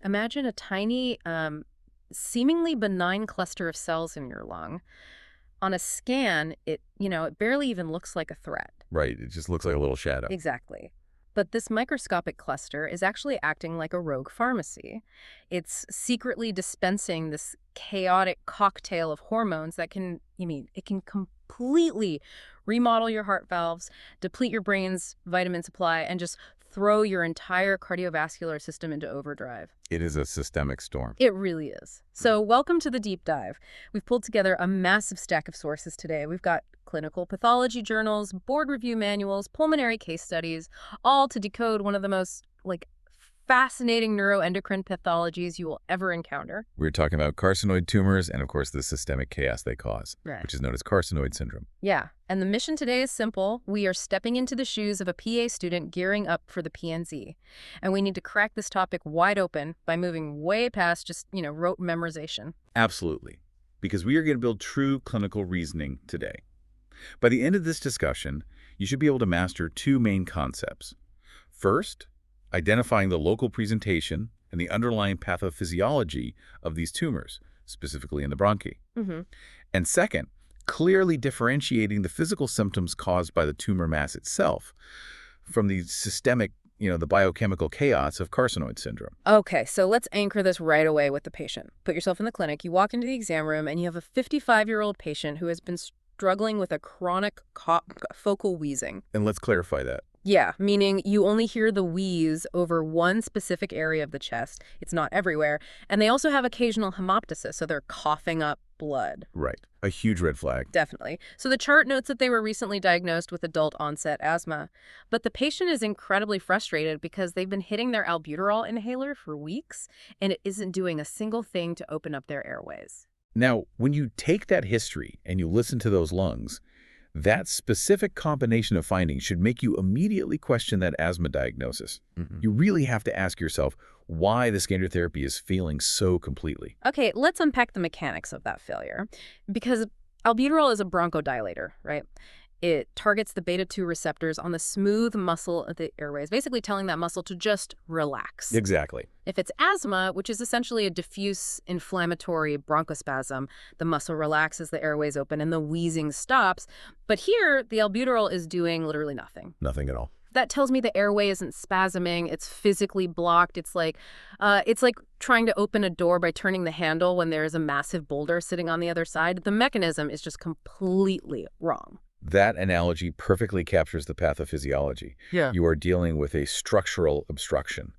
Imagine a tiny, seemingly benign cluster of cells in your lung. On a scan, it barely even looks like a threat. Right, it just looks like a little shadow. Exactly. But this microscopic cluster is actually acting like a rogue pharmacy. It's secretly dispensing this chaotic cocktail of hormones that it can completely remodel your heart valves, deplete your brain's vitamin supply, and just throw your entire cardiovascular system into overdrive. It is a systemic storm. It really is. So welcome to the deep dive. We've pulled together a massive stack of sources today. We've got clinical pathology journals, board review manuals, pulmonary case studies, all to decode one of the most fascinating neuroendocrine pathologies you will ever encounter. We're talking about carcinoid tumors and, of course, the systemic chaos they cause, Right. which is known as carcinoid syndrome. Yeah, and the mission today is simple. We are stepping into the shoes of a PA student gearing up for the PNZ. And we need to crack this topic wide open by moving way past just, rote memorization. Absolutely, because we are going to build true clinical reasoning today. By the end of this discussion, you should be able to master two main concepts. First, identifying the local presentation and the underlying pathophysiology of these tumors, specifically in the bronchi. Mm-hmm. And second, clearly differentiating the physical symptoms caused by the tumor mass itself from the systemic, the biochemical chaos of carcinoid syndrome. Okay, so let's anchor this right away with the patient. Put yourself in the clinic, you walk into the exam room, and you have a 55-year-old patient who has been struggling with a chronic focal wheezing. And let's clarify that. Yeah, meaning you only hear the wheeze over one specific area of the chest. It's not everywhere. And they also have occasional hemoptysis, so they're coughing up blood. Right. A huge red flag. Definitely. So the chart notes that they were recently diagnosed with adult-onset asthma. But the patient is incredibly frustrated because they've been hitting their albuterol inhaler for weeks, and it isn't doing a single thing to open up their airways. Now, when you take that history and you listen to those lungs, that specific combination of findings should make you immediately question that asthma diagnosis. You really have to ask yourself why the scanner therapy is failing so completely. Okay, let's unpack the mechanics of that failure. Because albuterol is a bronchodilator, right? It targets the beta-2 receptors on the smooth muscle of the airways, basically telling that muscle to just relax. Exactly. If it's asthma, which is essentially a diffuse inflammatory bronchospasm, the muscle relaxes, the airways open, and the wheezing stops. But here, the albuterol is doing literally nothing. Nothing at all. That tells me the airway isn't spasming, it's physically blocked. It's like trying to open a door by turning the handle when there is a massive boulder sitting on the other side. The mechanism is just completely wrong. That analogy perfectly captures the pathophysiology. Yeah. You are dealing with a structural obstruction.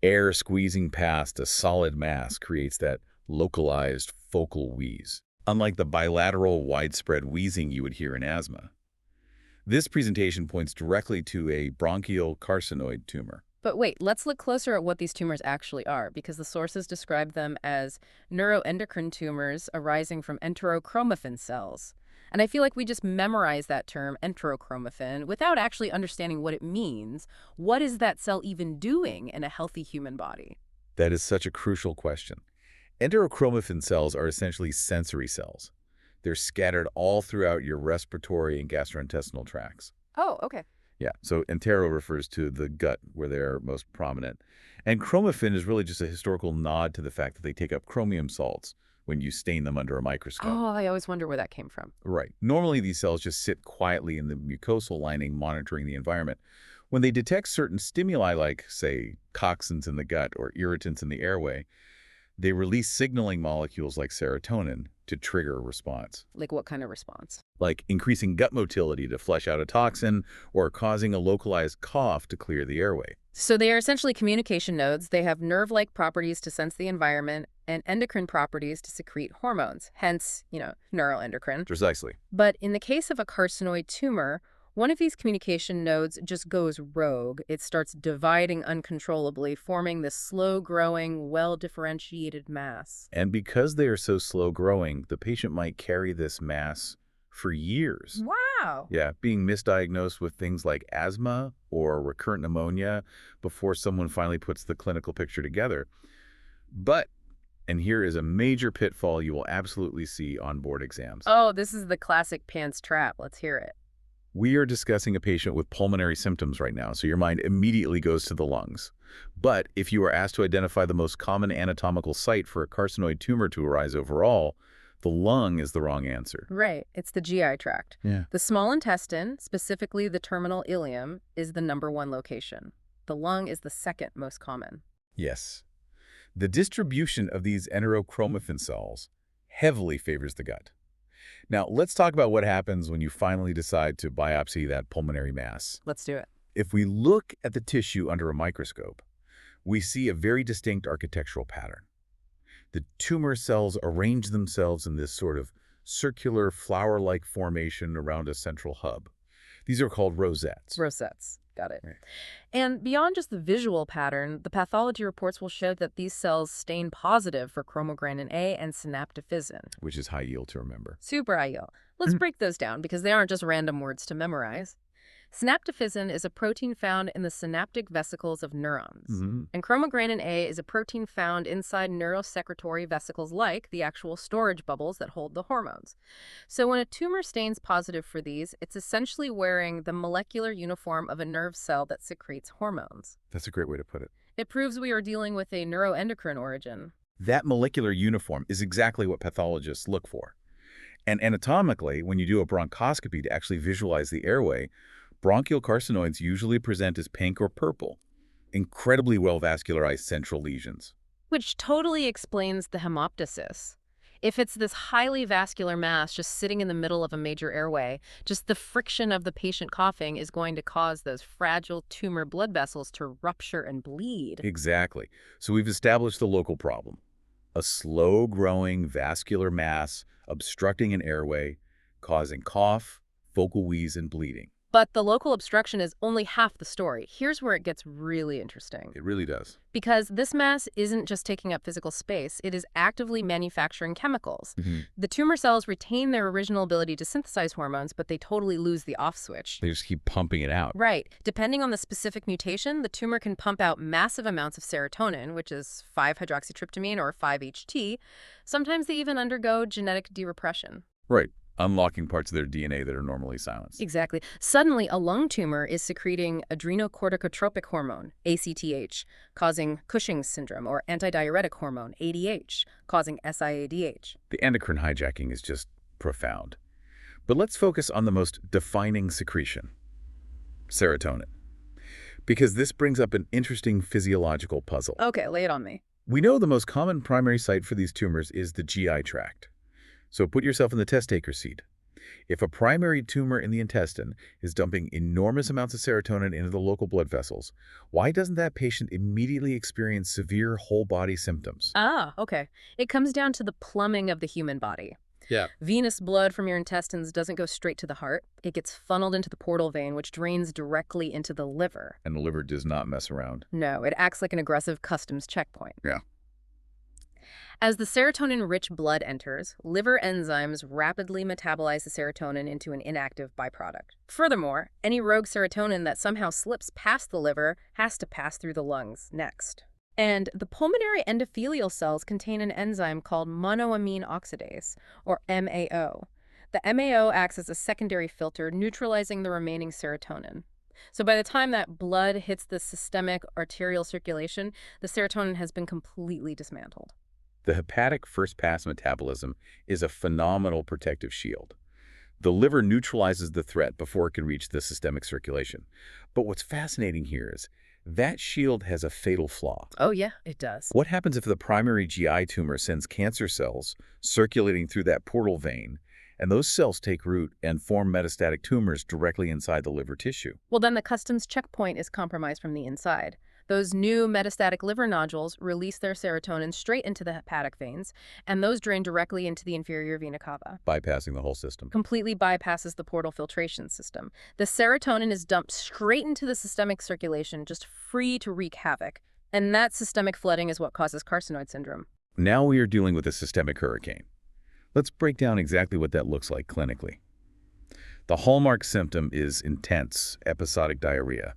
Air squeezing past a solid mass creates that localized focal wheeze, unlike the bilateral widespread wheezing you would hear in asthma. This presentation points directly to a bronchial carcinoid tumor. But wait, let's look closer at what these tumors actually are, because the sources describe them as neuroendocrine tumors arising from enterochromaffin cells. And I feel like we just memorize that term, enterochromaffin, without actually understanding what it means. What is that cell even doing in a healthy human body? That is such a crucial question. Enterochromaffin cells are essentially sensory cells. They're scattered all throughout your respiratory and gastrointestinal tracts. Oh, okay. Yeah, so entero refers to the gut where they're most prominent. And chromaffin is really just a historical nod to the fact that they take up chromium salts when you stain them under a microscope. Oh, I always wonder where that came from. Right. Normally, these cells just sit quietly in the mucosal lining monitoring the environment. When they detect certain stimuli like, say, toxins in the gut or irritants in the airway, they release signaling molecules like serotonin to trigger a response. Like what kind of response? Like increasing gut motility to flush out a toxin or causing a localized cough to clear the airway. So they are essentially communication nodes. They have nerve-like properties to sense the environment and endocrine properties to secrete hormones, hence, neuroendocrine. Precisely. But in the case of a carcinoid tumor, one of these communication nodes just goes rogue. It starts dividing uncontrollably, forming this slow-growing, well-differentiated mass. And because they are so slow-growing, the patient might carry this mass for years. Wow. Yeah, being misdiagnosed with things like asthma or recurrent pneumonia before someone finally puts the clinical picture together. But, and here is a major pitfall you will absolutely see on board exams. Oh, this is the classic pants trap. Let's hear it. We are discussing a patient with pulmonary symptoms right now, so your mind immediately goes to the lungs. But if you are asked to identify the most common anatomical site for a carcinoid tumor to arise overall, the lung is the wrong answer. Right. It's the GI tract. Yeah. The small intestine, specifically the terminal ileum, is the #1 location. The lung is the second most common. Yes. The distribution of these enterochromaffin cells heavily favors the gut. Now, let's talk about what happens when you finally decide to biopsy that pulmonary mass. Let's do it. If we look at the tissue under a microscope, we see a very distinct architectural pattern. The tumor cells arrange themselves in this sort of circular flower-like formation around a central hub. These are called rosettes. Rosettes. Got it. Right. And beyond just the visual pattern, the pathology reports will show that these cells stain positive for chromogranin A and synaptophysin. Which is high yield to remember. Super ideal. Let's break those down because they aren't just random words to memorize. Synaptophysin is a protein found in the synaptic vesicles of neurons. And chromogranin A is a protein found inside neurosecretory vesicles like the actual storage bubbles that hold the hormones. So when a tumor stains positive for these, it's essentially wearing the molecular uniform of a nerve cell that secretes hormones. That's a great way to put it. It proves we are dealing with a neuroendocrine origin. That molecular uniform is exactly what pathologists look for. And anatomically, when you do a bronchoscopy to actually visualize the airway, bronchial carcinoids usually present as pink or purple, incredibly well-vascularized central lesions. Which totally explains the hemoptysis. If it's this highly vascular mass just sitting in the middle of a major airway, just the friction of the patient coughing is going to cause those fragile tumor blood vessels to rupture and bleed. Exactly. So we've established the local problem. A slow-growing vascular mass obstructing an airway, causing cough, vocal wheeze, and bleeding. But the local obstruction is only half the story. Here's where it gets really interesting. It really does. Because this mass isn't just taking up physical space, it is actively manufacturing chemicals. The tumor cells retain their original ability to synthesize hormones, but they totally lose the off switch. They just keep pumping it out. Right. Depending on the specific mutation, the tumor can pump out massive amounts of serotonin, which is 5-hydroxytryptamine or 5-HT. Sometimes they even undergo genetic derepression. Right. Unlocking parts of their DNA that are normally silenced. Exactly. Suddenly, a lung tumor is secreting adrenocorticotropic hormone, ACTH, causing Cushing's syndrome, or antidiuretic hormone, ADH, causing SIADH. The endocrine hijacking is just profound. But let's focus on the most defining secretion, serotonin. Because this brings up an interesting physiological puzzle. Okay, lay it on me. We know the most common primary site for these tumors is the GI tract. So put yourself in the test-taker seat. If a primary tumor in the intestine is dumping enormous amounts of serotonin into the local blood vessels, why doesn't that patient immediately experience severe whole-body symptoms? Ah, okay. It comes down to the plumbing of the human body. Yeah. Venous blood from your intestines doesn't go straight to the heart. It gets funneled into the portal vein, which drains directly into the liver. And the liver does not mess around. No, it acts like an aggressive customs checkpoint. Yeah. As the serotonin-rich blood enters, liver enzymes rapidly metabolize the serotonin into an inactive byproduct. Furthermore, any rogue serotonin that somehow slips past the liver has to pass through the lungs next. And the pulmonary endothelial cells contain an enzyme called monoamine oxidase, or MAO. The MAO acts as a secondary filter, neutralizing the remaining serotonin. So by the time that blood hits the systemic arterial circulation, the serotonin has been completely dismantled. The hepatic first-pass metabolism is a phenomenal protective shield. The liver neutralizes the threat before it can reach the systemic circulation. But what's fascinating here is that shield has a fatal flaw. Oh yeah, it does. What happens if the primary GI tumor sends cancer cells circulating through that portal vein, and those cells take root and form metastatic tumors directly inside the liver tissue? Well, then the customs checkpoint is compromised from the inside. Those new metastatic liver nodules release their serotonin straight into the hepatic veins, and those drain directly into the inferior vena cava. Bypassing the whole system. Completely bypasses the portal filtration system. The serotonin is dumped straight into the systemic circulation, just free to wreak havoc. And that systemic flooding is what causes carcinoid syndrome. Now we are dealing with a systemic hurricane. Let's break down exactly what that looks like clinically. The hallmark symptom is intense episodic diarrhea.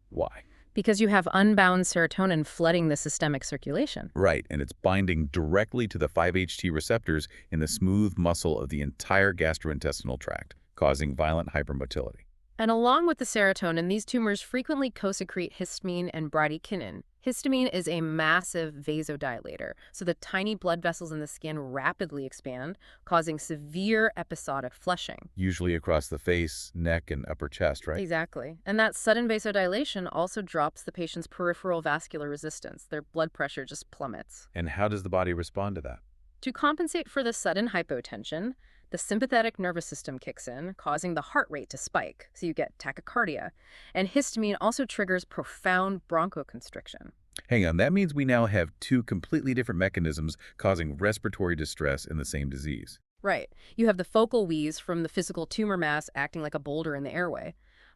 Why? Because you have unbound serotonin flooding the systemic circulation. Right, and it's binding directly to the 5-HT receptors in the smooth muscle of the entire gastrointestinal tract, causing violent hypermotility. And along with the serotonin, these tumors frequently co-secrete histamine and bradykinin. Histamine is a massive vasodilator, so the tiny blood vessels in the skin rapidly expand, causing severe episodic flushing. Usually across the face, neck, and upper chest, right? Exactly. And that sudden vasodilation also drops the patient's peripheral vascular resistance. Their blood pressure just plummets. And how does the body respond to that? To compensate for the sudden hypotension, the sympathetic nervous system kicks in, causing the heart rate to spike, so you get tachycardia. And histamine also triggers profound bronchoconstriction. Hang on, that means we now have two completely different mechanisms causing respiratory distress in the same disease. Right. You have the focal wheeze from the physical tumor mass acting like a boulder in the airway.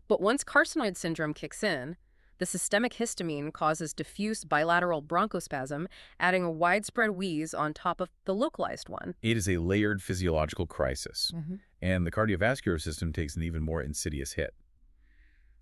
But once carcinoid syndrome kicks in, the systemic histamine causes diffuse bilateral bronchospasm, adding a widespread wheeze on top of the localized one. It is a layered physiological crisis, and the cardiovascular system takes an even more insidious hit.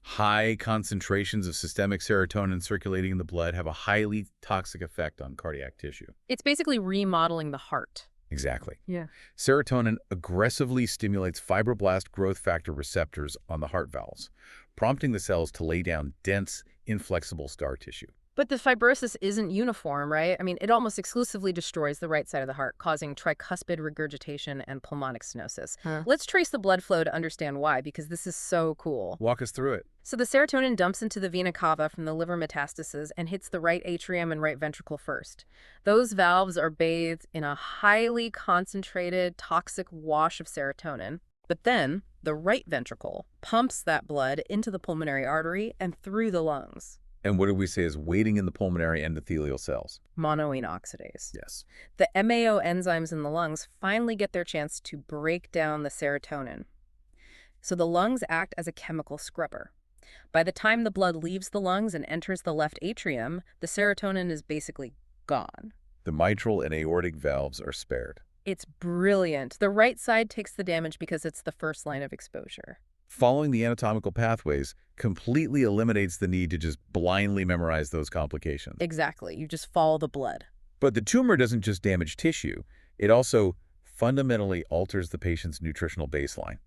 High concentrations of systemic serotonin circulating in the blood have a highly toxic effect on cardiac tissue. It's basically remodeling the heart. Exactly. Yeah. Serotonin aggressively stimulates fibroblast growth factor receptors on the heart valves, prompting the cells to lay down dense, inflexible scar tissue. But the fibrosis isn't uniform, right? I mean, it almost exclusively destroys the right side of the heart, causing tricuspid regurgitation and pulmonic stenosis. Let's trace the blood flow to understand why, because this is so cool. Walk us through it. So the serotonin dumps into the vena cava from the liver metastases and hits the right atrium and right ventricle first. Those valves are bathed in a highly concentrated, toxic wash of serotonin. But then the right ventricle pumps that blood into the pulmonary artery and through the lungs. And what do we say is waiting in the pulmonary endothelial cells? Monoamine oxidase. Yes. The MAO enzymes in the lungs finally get their chance to break down the serotonin. So the lungs act as a chemical scrubber. By the time the blood leaves the lungs and enters the left atrium, the serotonin is basically gone. The mitral and aortic valves are spared. It's brilliant. The right side takes the damage because it's the first line of exposure. Following the anatomical pathways completely eliminates the need to just blindly memorize those complications. Exactly. You just follow the blood. But the tumor doesn't just damage tissue. It also fundamentally alters the patient's nutritional baseline.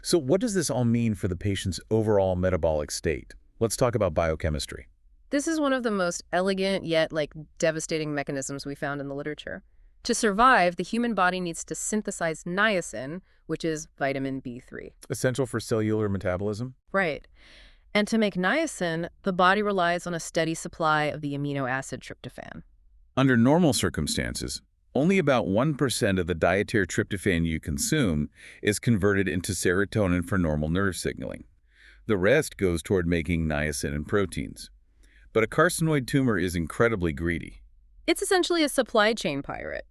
So what does this all mean for the patient's overall metabolic state? Let's talk about biochemistry. This is one of the most elegant yet devastating mechanisms we found in the literature. To survive, the human body needs to synthesize niacin, which is vitamin B3. Essential for cellular metabolism? Right. And to make niacin, the body relies on a steady supply of the amino acid tryptophan. Under normal circumstances, only about 1% of the dietary tryptophan you consume is converted into serotonin for normal nerve signaling. The rest goes toward making niacin and proteins. But a carcinoid tumor is incredibly greedy. It's essentially a supply chain pirate.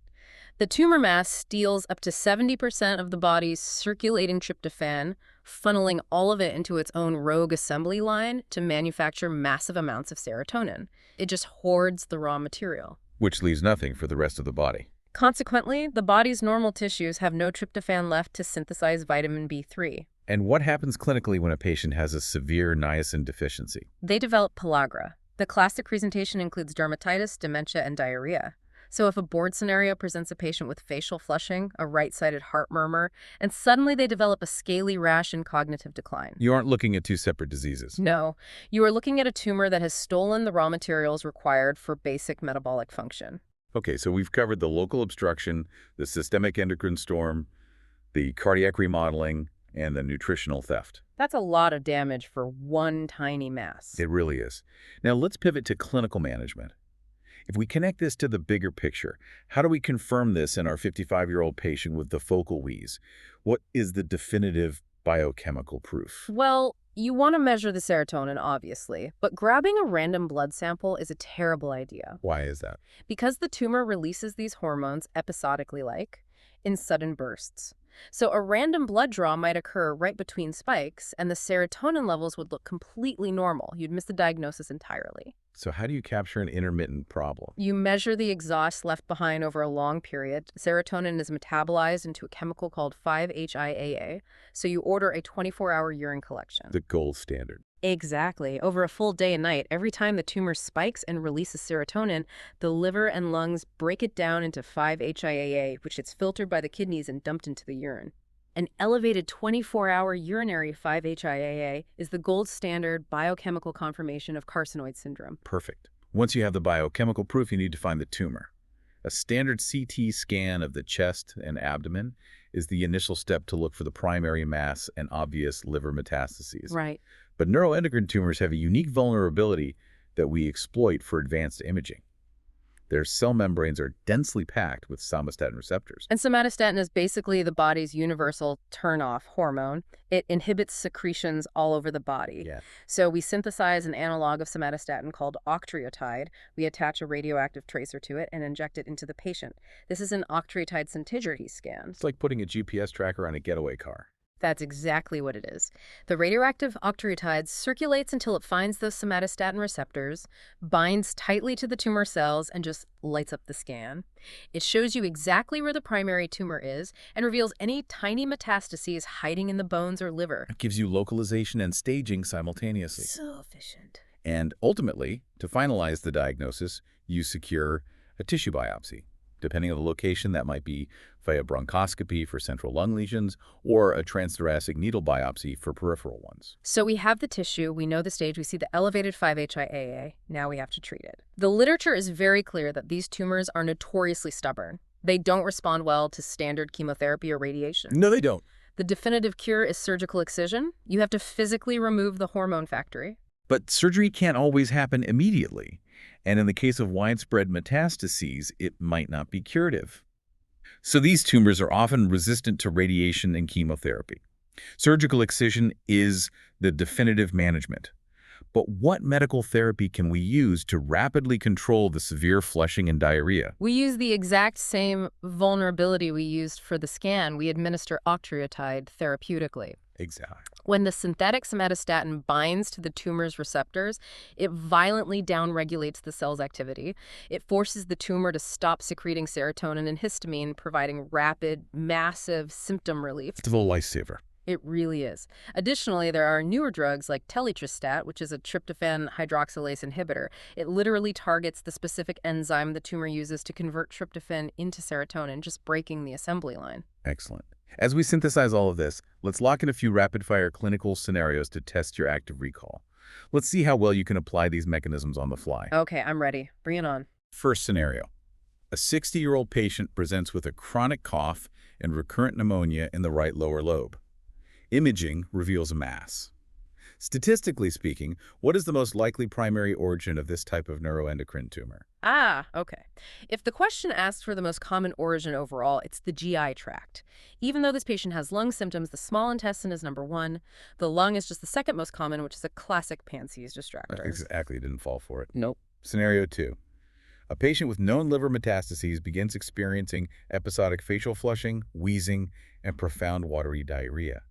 The tumor mass steals up to 70% of the body's circulating tryptophan, funneling all of it into its own rogue assembly line to manufacture massive amounts of serotonin. It just hoards the raw material. Which leaves nothing for the rest of the body. Consequently, the body's normal tissues have no tryptophan left to synthesize vitamin B3. And what happens clinically when a patient has a severe niacin deficiency? They develop pellagra. The classic presentation includes dermatitis, dementia, and diarrhea. So if a board scenario presents a patient with facial flushing, a right-sided heart murmur, and suddenly they develop a scaly rash and cognitive decline. You aren't looking at two separate diseases. No, you are looking at a tumor that has stolen the raw materials required for basic metabolic function. Okay, so we've covered the local obstruction, the systemic endocrine storm, the cardiac remodeling, and the nutritional theft. That's a lot of damage for one tiny mass. It really is. Now let's pivot to clinical management. If we connect this to the bigger picture, how do we confirm this in our 55-year-old patient with the focal wheeze? What is the definitive biochemical proof? Well, you want to measure the serotonin, obviously, but grabbing a random blood sample is a terrible idea. Why is that? Because the tumor releases these hormones episodically, in sudden bursts. So a random blood draw might occur right between spikes, and the serotonin levels would look completely normal. You'd miss the diagnosis entirely. So how do you capture an intermittent problem? You measure the exhaust left behind over a long period. Serotonin is metabolized into a chemical called 5-HIAA, so you order a 24-hour urine collection. The gold standard. Exactly. Over a full day and night, every time the tumor spikes and releases serotonin, the liver and lungs break it down into 5-HIAA, which gets filtered by the kidneys and dumped into the urine. An elevated 24-hour urinary 5-HIAA is the gold standard biochemical confirmation of carcinoid syndrome. Perfect. Once you have the biochemical proof, you need to find the tumor. A standard CT scan of the chest and abdomen is the initial step to look for the primary mass and obvious liver metastases. Right. But neuroendocrine tumors have a unique vulnerability that we exploit for advanced imaging. Their cell membranes are densely packed with somatostatin receptors. And somatostatin is basically the body's universal turn-off hormone. It inhibits secretions all over the body. Yeah. So we synthesize an analog of somatostatin called octreotide. We attach a radioactive tracer to it and inject it into the patient. This is an octreotide scintigraphy scan. It's like putting a GPS tracker on a getaway car. That's exactly what it is. The radioactive octreotide circulates until it finds those somatostatin receptors, binds tightly to the tumor cells, and just lights up the scan. It shows you exactly where the primary tumor is and reveals any tiny metastases hiding in the bones or liver. It gives you localization and staging simultaneously. So efficient. And ultimately, to finalize the diagnosis, you secure a tissue biopsy. Depending on the location, that might be via bronchoscopy for central lung lesions or a transthoracic needle biopsy for peripheral ones. So we have the tissue, we know the stage, we see the elevated 5-HIAA, now we have to treat it. The literature is very clear that these tumors are notoriously stubborn. They don't respond well to standard chemotherapy or radiation. No, they don't. The definitive cure is surgical excision. You have to physically remove the hormone factory. But surgery can't always happen immediately. And in the case of widespread metastases, it might not be curative. So these tumors are often resistant to radiation and chemotherapy. Surgical excision is the definitive management. But what medical therapy can we use to rapidly control the severe flushing and diarrhea? We use the exact same vulnerability we used for the scan. We administer octreotide therapeutically. Exactly. When the synthetic somatostatin binds to the tumor's receptors, it violently downregulates the cell's activity. It forces the tumor to stop secreting serotonin and histamine, providing rapid, massive symptom relief. It's a lifesaver. It really is. Additionally, there are newer drugs like telitrestat, which is a tryptophan hydroxylase inhibitor. It literally targets the specific enzyme the tumor uses to convert tryptophan into serotonin, just breaking the assembly line. Excellent. As we synthesize all of this, let's lock in a few rapid-fire clinical scenarios to test your active recall. Let's see how well you can apply these mechanisms on the fly. Okay, I'm ready. Bring it on. First scenario. A 60-year-old patient presents with a chronic cough and recurrent pneumonia in the right lower lobe. Imaging reveals a mass. Statistically speaking, what is the most likely primary origin of this type of neuroendocrine tumor? Okay. If the question asks for the most common origin overall, it's the GI tract. Even though this patient has lung symptoms, the small intestine is number one. The lung is just the second most common, which is a classic Panse's distractor. Exactly, didn't fall for it. Nope. Scenario 2. A patient with known liver metastases begins experiencing episodic facial flushing, wheezing, and profound watery diarrhea.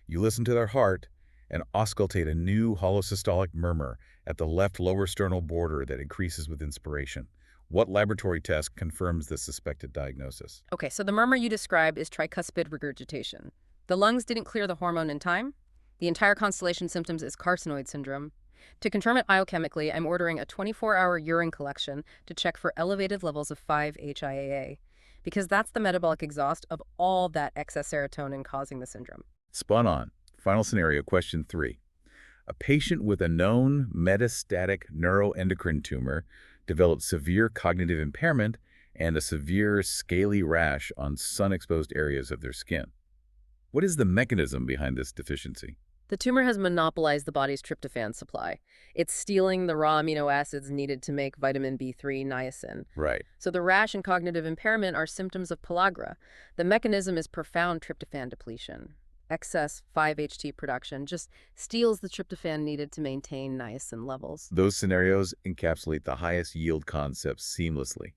You listen to their heart and auscultate a new holosystolic murmur at the left lower sternal border that increases with inspiration. What laboratory test confirms the suspected diagnosis? Okay, so the murmur you described is tricuspid regurgitation. The lungs didn't clear the hormone in time. The entire constellation symptoms is carcinoid syndrome. To confirm it biochemically, I'm ordering a 24-hour urine collection to check for elevated levels of 5-HIAA, because that's the metabolic exhaust of all that excess serotonin causing the syndrome. Spot on. Final scenario, question 3. A patient with a known metastatic neuroendocrine tumor developed severe cognitive impairment and a severe scaly rash on sun-exposed areas of their skin. What is the mechanism behind this deficiency? The tumor has monopolized the body's tryptophan supply. It's stealing the raw amino acids needed to make vitamin B3 niacin. Right. So the rash and cognitive impairment are symptoms of pellagra. The mechanism is profound tryptophan depletion. Excess 5-HT production just steals the tryptophan needed to maintain niacin levels. Those scenarios encapsulate the highest yield concepts seamlessly.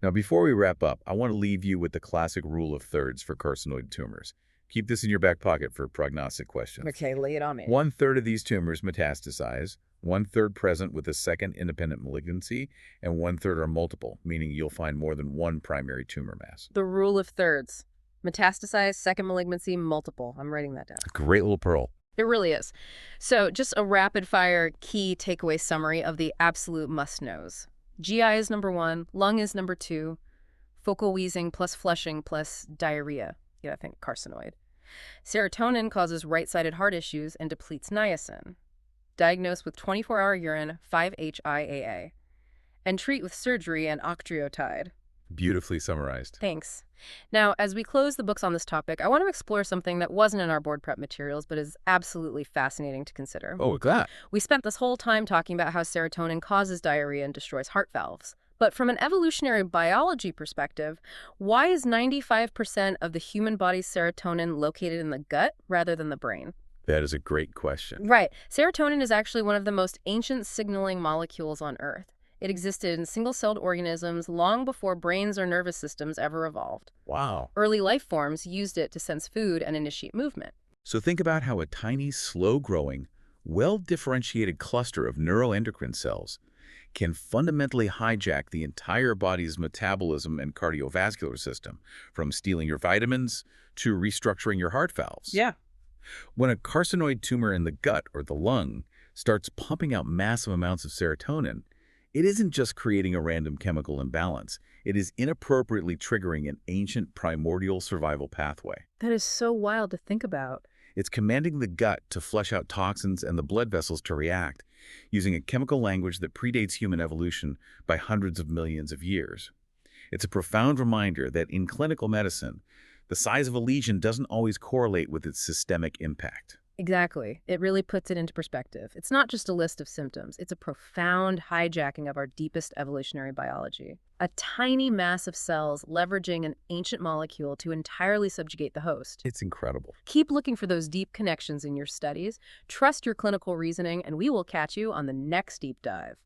Now, before we wrap up, I want to leave you with the classic rule of thirds for carcinoid tumors. Keep this in your back pocket for prognostic questions. Okay, lay it on me. 1/3 of these tumors metastasize, 1/3 present with a second independent malignancy, and 1/3 are multiple, meaning you'll find more than one primary tumor mass. The rule of thirds. Metastasize, second malignancy, multiple. I'm writing that down. Great little pearl. It really is. So just a rapid-fire key takeaway summary of the absolute must-knows. GI is number 1, lung is number 2, focal wheezing plus flushing plus diarrhea. Yeah, I think carcinoid. Serotonin causes right-sided heart issues and depletes niacin. Diagnose with 24-hour urine 5-HIAA. And treat with surgery and octreotide. Beautifully summarized. Thanks. Now, as we close the books on this topic, I want to explore something that wasn't in our board prep materials, but is absolutely fascinating to consider. Oh, what's that? We spent this whole time talking about how serotonin causes diarrhea and destroys heart valves. But from an evolutionary biology perspective, why is 95% of the human body's serotonin located in the gut rather than the brain? That is a great question. Right. Serotonin is actually one of the most ancient signaling molecules on Earth. It existed in single-celled organisms long before brains or nervous systems ever evolved. Wow. Early life forms used it to sense food and initiate movement. So think about how a tiny, slow-growing, well-differentiated cluster of neuroendocrine cells can fundamentally hijack the entire body's metabolism and cardiovascular system, from stealing your vitamins to restructuring your heart valves. Yeah. When a carcinoid tumor in the gut or the lung starts pumping out massive amounts of serotonin, it isn't just creating a random chemical imbalance. It is inappropriately triggering an ancient primordial survival pathway. That is so wild to think about. It's commanding the gut to flush out toxins and the blood vessels to react, using a chemical language that predates human evolution by hundreds of millions of years. It's a profound reminder that in clinical medicine, the size of a lesion doesn't always correlate with its systemic impact. Exactly. It really puts it into perspective. It's not just a list of symptoms. It's a profound hijacking of our deepest evolutionary biology. A tiny mass of cells leveraging an ancient molecule to entirely subjugate the host. It's incredible. Keep looking for those deep connections in your studies. Trust your clinical reasoning, and we will catch you on the next deep dive.